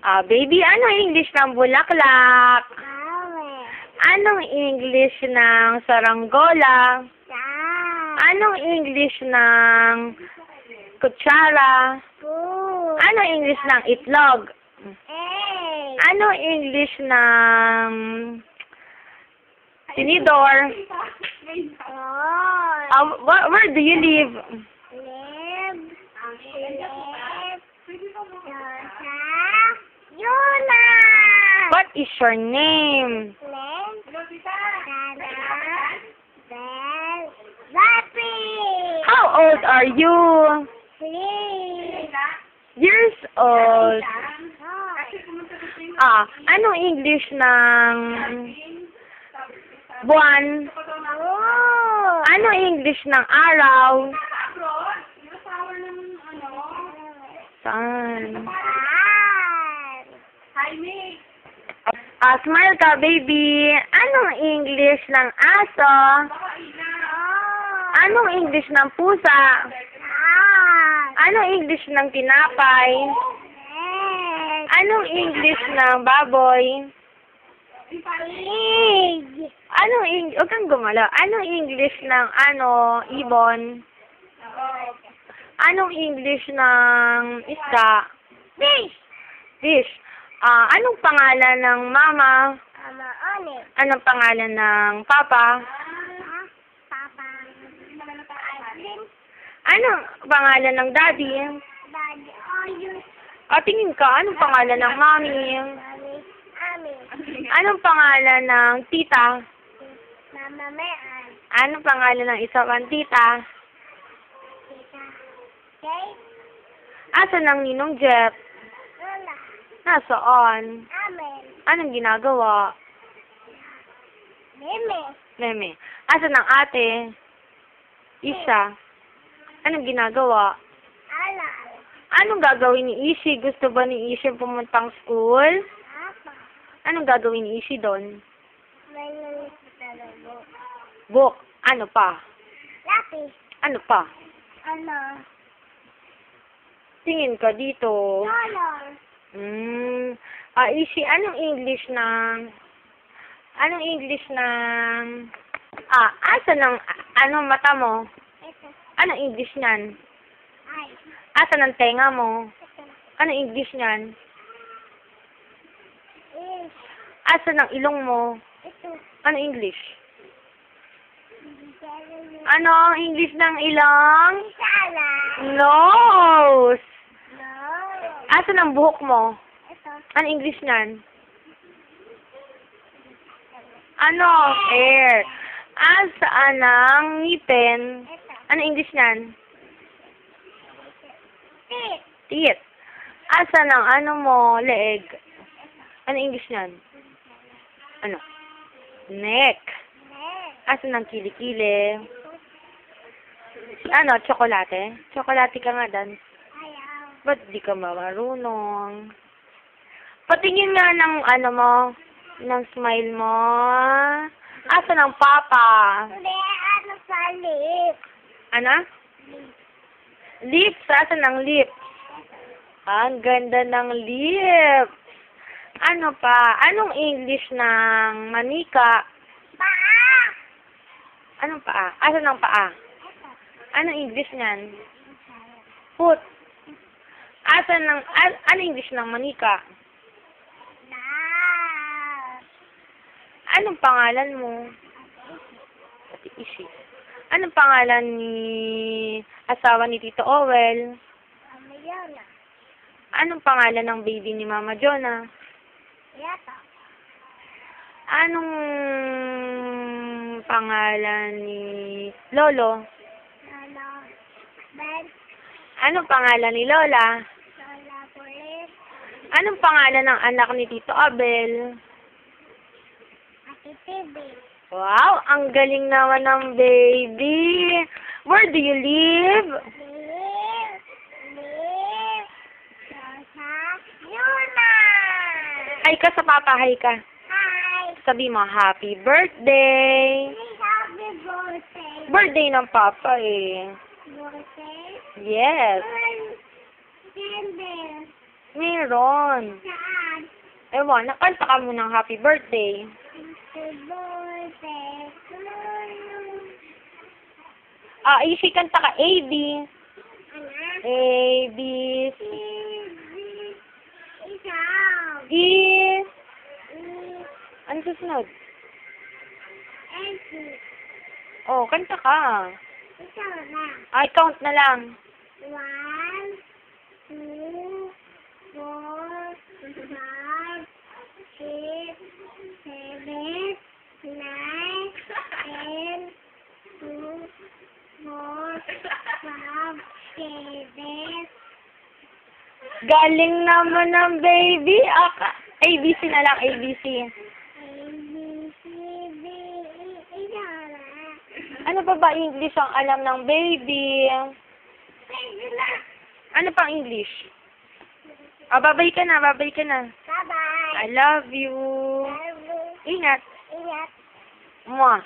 Baby, ano English ng bulaklak? Awe. Anong English ng saranggola? Sa. Anong English ng kutsara? Pu. Anong English ng itlog? Egg. Anong English ng tinidor? Roll. Where do you live? Lib. Lib. Yosa. Yuna. What is your name? Len. Dada. Bel. Zapi. How old are you? 3. Years old. Anong English ng buwan? Oh. Anong English ng araw? Sun. Smile ka, baby. Anong English ng aso? Anong English ng pusa? Anong English ng tinapay? Anong English ng baboy? Pig. Huwag kang gumalaw. Anong English ng ibon? Anong English ng isda? Fish. Fish. Anong pangalan ng mama? Mama Oni. Anong pangalan ng papa? Papa. Alvin. Anong pangalan ng daddy? Daddy Oyus. Tingin ka, anong pangalan ng mommy? Mami. Ami. Anong pangalan ng tita? Mama Mean. Anong pangalan ng isa pang tita? Tita. Kate. Asan ang ninong Jeff? Lola. Nasaan? Amen. Anong ginagawa? Meme. Meme. Asan ang ate? Isha. Anong ginagawa? Alan. Anong gagawin ni Ishi? Gusto ba ni Ishi pumuntang school? Papa. Anong gagawin ni Ishi doon? May nalito. Book. Ano pa? Lapis. Ano pa? Ano? Tingin ka dito. Dollar. Ishi, anong English ng... asan ang mata mo? Ito. Anong English niyan? Ay. Asan ang tenga mo? Ito. Anong English niyan? Is. Asan ang ilong mo? Ito. Anong English? Ano ang English ng ilong? Sala. Nose! No. Asan ang buhok mo? Ito. Anong English niyan? Ano? Hair. Saan ang ngipin? Ito. Anong English niyan? Tit. Teeth. Asan ang leeg? Anong English niyan? Ano? Neck. Neck. Asan ang kilikili? Tsokolate? Tsokolate ka nga dan. Ayaw. Ba't di ka marunong? Patingin nga ng ng smile mo. Asan ang papa? Hindi, ano sa lips? Ano? Lips. Asan ang lips? Ang ganda ng lips. Ano pa? Anong English ng manika? Paa. Anong paa? Asan ang paa? Ito. Anong English niyan? Foot. Anong English ng manika? Dad. Anong pangalan mo? Ate Ishi. Anong pangalan ni asawa ni Tito Owel? Amayona. Anong pangalan ng baby ni Mama Jonah? Yata. Anong pangalan ni Lolo? Ano? Ben. Anong pangalan ni Lola? Lola Police. Anong pangalan ng anak ni Tito Abel? Ati TV. Wow, ang galing naman ng baby. Where do you live? Live. Live. Rosa. Yuna. Hi ka sa papa, hi ka. Hi. Sabi mo, happy birthday. Happy birthday. Birthday ng papa eh. Birthday. Yes. Candle. Meron. Saan? Ewan, nakanta ka mo ng happy birthday. Happy birthday to you. Ah, easy kanta ka. A, B. Ano? A, B, C. Ikaw. E. E. Ano susunod? F. Oh, kanta ka. Ikaw na. Ay, count na lang. 1, 2, 4, 5, 6, 7, 9, 10, 2, 4, 5, 7. Galing naman ng baby. ABC na lang, ABC. A, B, C, D, E, ikaw na. Ano pa ba English ang alam ng baby? Pwede na. Ano pang English? Ah, babay ka na, babay ka na. Bye-bye. I love you. Love you. Ingat. Ingat. Mwah.